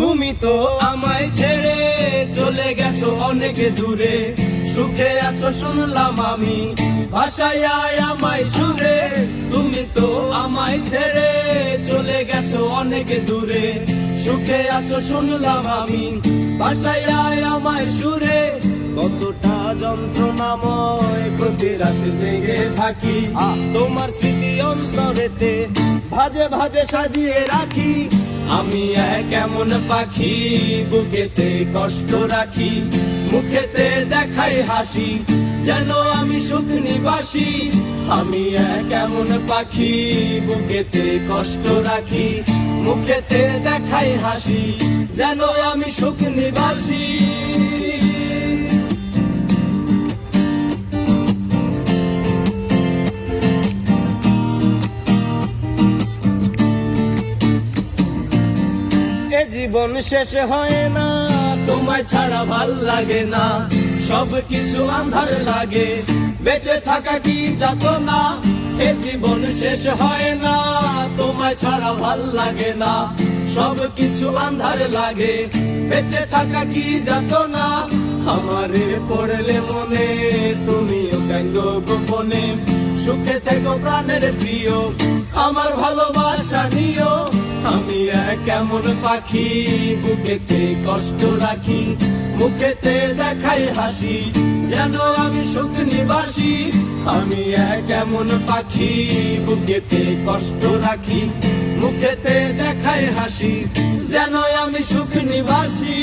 তুমি তো আমায় ছেড়ে চলে গেছো অনেক দূরে, সুখে আছো শুনলাম আমি ভাষায় আমায় সুরে। তুমি তো আমায় ছেড়ে চলে গেছো অনেক দূরে, সুখে আছো শুনলাম আমি ভাষায় আমায় সুরে। কতটা যন্ত্রণাময় প্রতি রাতে জেগে থাকি, তোমার স্মৃতি অন্তরেতে ভাজে ভাজে সাজিয়ে রাখি। আমি এক এমন পাখি বুকেতে কষ্ট রাখি, মুখেতে দেখাই হাসি যেন আমি সুখ নিবাসী। আমি এক এমন পাখি বুকেতে কষ্ট রাখি, মুখেতে দেখাই হাসি যেন আমি সুখ নিবাসী। এ জীবন শেষ হয় না, তোমায় ছাড়া ভাল লাগে না, সব কিছু আন্ধার লাগে, বেঁচে থাকা কি যাতনা। এ জীবন শেষ হয় না, তোমায় ছাড়া ভাল লাগে না, সব কিছু আন্ধার লাগে, বেঁচে থাকা কি যাতনা। আমারে পড়লে মনে তুমিও কান্দো গোপনে, সুখে থেকো প্রাণের প্রিয়, আমার ভালোবাসা নিও। আমি এক এমন পাখি বুকেতে কষ্ট রাখি, মুখেতে দেখাই হাসি যেন আমি সুখ নিবাসী। আমি এক এমন পাখি বুকেতে কষ্ট রাখি, মুখেতে দেখাই হাসি যেন আমি সুখ নিবাসী।